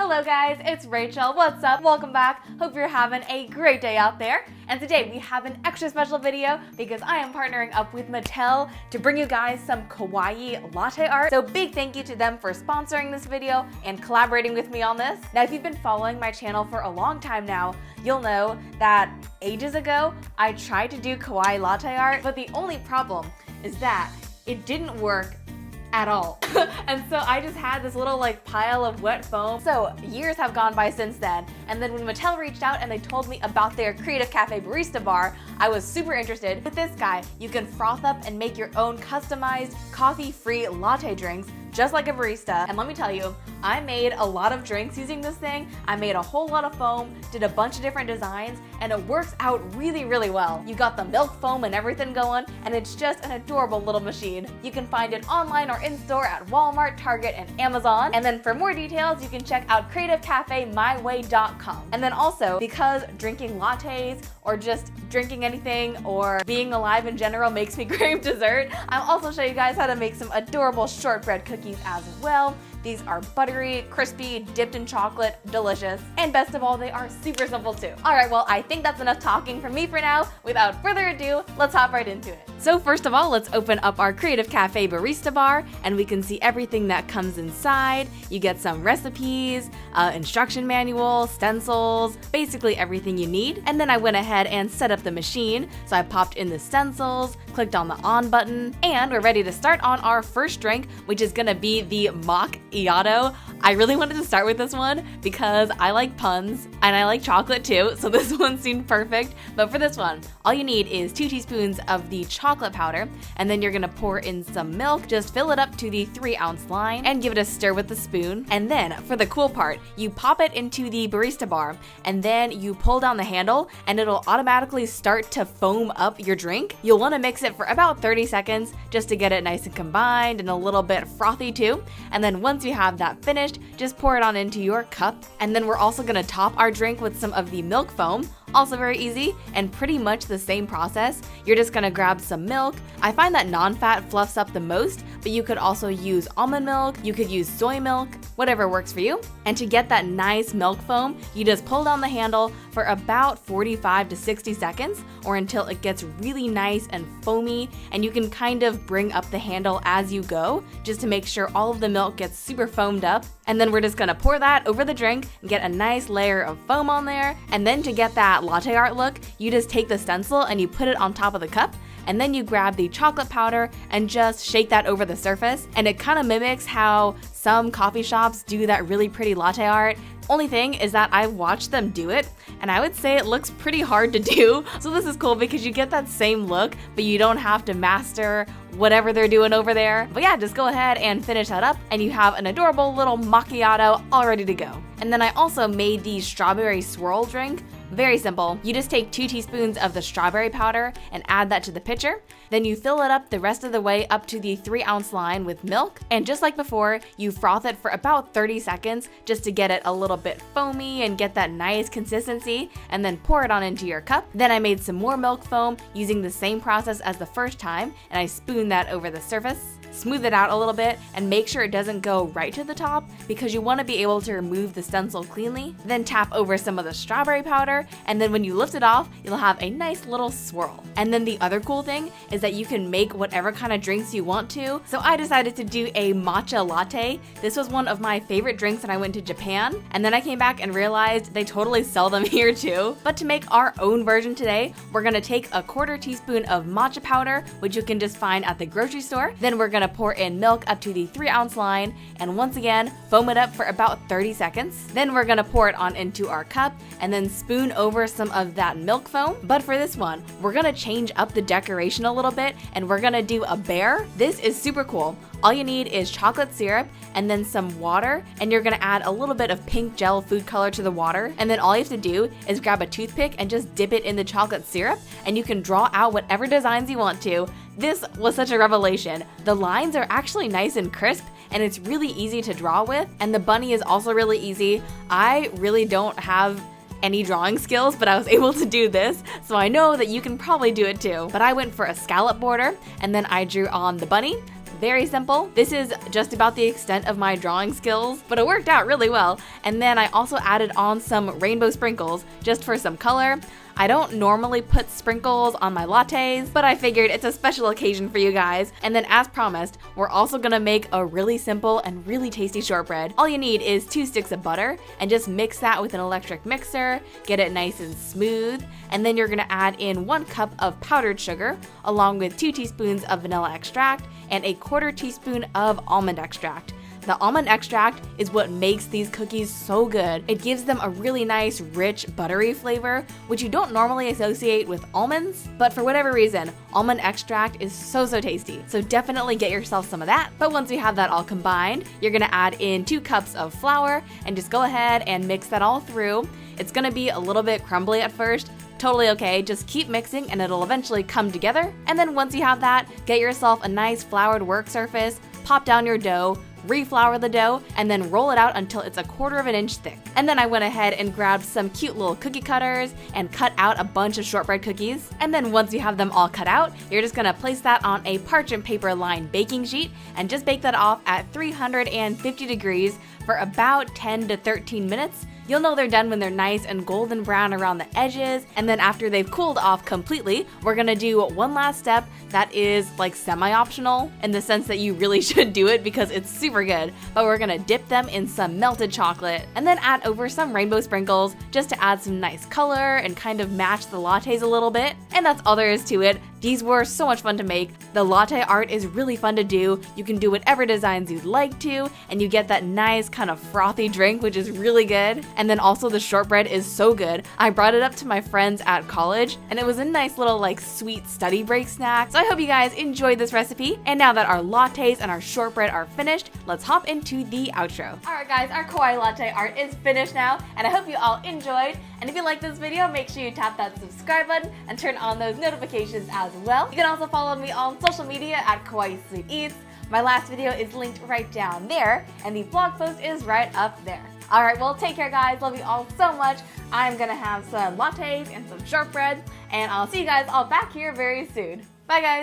Hello guys, it's Rachel. What's up? Welcome back. Hope you're having a great day out there. And today we have an extra special video because I am partnering up with Mattel to bring you guys some kawaii latte art. So big thank you to them for sponsoring this video and collaborating with me on this. Now if you've been following my channel for a long time now, you'll know that ages ago I tried to do kawaii latte art, but the only problem is that it didn't work at all. And so I just had this little pile of wet foam. So years have gone by since then, and then when Mattel reached out and they told me about their Creative Cafe Barista Bar, I was super interested. With this guy, you can froth up and make your own customized coffee-free latte drinks just like a barista. And let me tell you, I made a lot of drinks using this thing. I made a whole lot of foam, did a bunch of different designs, and it works out really, really well. You got the milk foam and everything going, and it's just an adorable little machine. You can find it online or in-store at Walmart, Target, and Amazon. And then for more details, you can check out creativecafemyway.com. And then also, because drinking lattes or just drinking anything or being alive in general makes me crave dessert, I'll also show you guys how to make some adorable shortbread cookies as well. These are buttery, crispy, dipped in chocolate, delicious, and best of all, they are super simple too. All right, well, I think that's enough talking from me for now. Without further ado, let's hop right into it. So first of all, let's open up our Creative Cafe Barista Bar, and we can see everything that comes inside. You get some recipes, instruction manual, stencils, basically everything you need. And then I went ahead and set up the machine. So I popped in the stencils, clicked on the on button, and we're ready to start on our first drink, which is gonna be the macchiato. I really wanted to start with this one because I like puns and I like chocolate too, so this one seemed perfect. But for this one, all you need is 2 teaspoons of the chocolate powder, and then you're gonna pour in some milk. Just fill it up to the 3-ounce line and give it a stir with the spoon. And then for the cool part, you pop it into the barista bar, and then you pull down the handle and it'll automatically start to foam up your drink. You'll wanna mix it for about 30 seconds just to get it nice and combined and a little bit frothy too. And then once you have that finished, just pour it on into your cup. And then we're also gonna top our drink with some of the milk foam. Also very easy and pretty much the same process. You're just gonna grab some milk. I find that non-fat fluffs up the most, but you could also use almond milk, you could use soy milk, whatever works for you. And to get that nice milk foam, you just pull down the handle for about 45 to 60 seconds or until it gets really nice and foamy, and you can kind of bring up the handle as you go just to make sure all of the milk gets super foamed up. And then we're just gonna pour that over the drink and get a nice layer of foam on there. And then to get that latte art look, you just take the stencil and you put it on top of the cup, and then you grab the chocolate powder and just shake that over the surface. And it kind of mimics how some coffee shops do that really pretty latte art. Only thing is that I've watched them do it, and I would say it looks pretty hard to do. So this is cool because you get that same look, but you don't have to master whatever they're doing over there. But yeah, just go ahead and finish that up, and you have an adorable little macchiato all ready to go. And then I also made the strawberry swirl drink. Very simple. You just take 2 teaspoons of the strawberry powder and add that to the pitcher. Then you fill it up the rest of the way up to the 3-ounce line with milk. And just like before, you froth it for about 30 seconds just to get it a little bit foamy and get that nice consistency, and then pour it on into your cup. Then I made some more milk foam using the same process as the first time, and I spooned that over the surface. Smooth it out a little bit and make sure it doesn't go right to the top because you want to be able to remove the stencil cleanly. Then tap over some of the strawberry powder, and then when you lift it off, you'll have a nice little swirl. And then the other cool thing is that you can make whatever kind of drinks you want to. So I decided to do a matcha latte. This was one of my favorite drinks when I went to Japan, and then I came back and realized they totally sell them here too. But to make our own version today, we're gonna take a 1/4 teaspoon of matcha powder, which you can just find at the grocery store. Then we're gonna pour in milk up to the 3-ounce line, and once again, foam it up for about 30 seconds. Then we're gonna pour it on into our cup and then spoon over some of that milk foam. But for this one, we're gonna change up the decoration a little bit, and we're gonna do a bear. This is super cool. All you need is chocolate syrup and then some water, and you're gonna add a little bit of pink gel food color to the water, and then all you have to do is grab a toothpick and just dip it in the chocolate syrup, and you can draw out whatever designs you want to. This was such a revelation. The lines are actually nice and crisp, and it's really easy to draw with, and the bunny is also really easy. I really don't have any drawing skills, but I was able to do this, so I know that you can probably do it too. But I went for a scallop border, and then I drew on the bunny, Very simple. This is just about the extent of my drawing skills, but it worked out really well. And then I also added on some rainbow sprinkles just for some color. I don't normally put sprinkles on my lattes, but I figured it's a special occasion for you guys. And then as promised, we're also gonna make a really simple and really tasty shortbread. All you need is 2 sticks of butter and just mix that with an electric mixer, get it nice and smooth. And then you're gonna add in 1 cup of powdered sugar along with 2 teaspoons of vanilla extract and a 1/4 teaspoon of almond extract. The almond extract is what makes these cookies so good. It gives them a really nice, rich, buttery flavor, which you don't normally associate with almonds, but for whatever reason, almond extract is so tasty. So definitely get yourself some of that. But once you have that all combined, you're gonna add in 2 cups of flour and just go ahead and mix that all through. It's gonna be a little bit crumbly at first. Totally okay, just keep mixing and it'll eventually come together. And then once you have that, get yourself a nice floured work surface, pop down your dough, reflour the dough, and then roll it out until it's 1/4 inch thick. And then I went ahead and grabbed some cute little cookie cutters and cut out a bunch of shortbread cookies. And then once you have them all cut out, you're just gonna place that on a parchment paper lined baking sheet and just bake that off at 350 degrees for about 10 to 13 minutes. You'll know they're done when they're nice and golden brown around the edges, and then after they've cooled off completely, we're gonna do one last step that is like semi-optional in the sense that you really should do it because it's super good, but we're gonna dip them in some melted chocolate and then add over some rainbow sprinkles just to add some nice color and kind of match the lattes a little bit. And that's all there is to it. These were so much fun to make. The latte art is really fun to do. You can do whatever designs you'd like to, and you get that nice kind of frothy drink, which is really good. And then also the shortbread is so good. I brought it up to my friends at college, and it was a nice little like sweet study break snack. So I hope you guys enjoyed this recipe. And now that our lattes and our shortbread are finished, let's hop into the outro. All right guys, our kawaii latte art is finished now, and I hope you all enjoyed. And if you like this video, make sure you tap that subscribe button and turn on those notifications as well. You can also follow me on social media at kawaiisweetworld. My last video is linked right down there, and the blog post is right up there. All right, well, take care, guys. Love you all so much. I'm gonna have some lattes and some shortbread, and I'll see you guys all back here very soon. Bye, guys.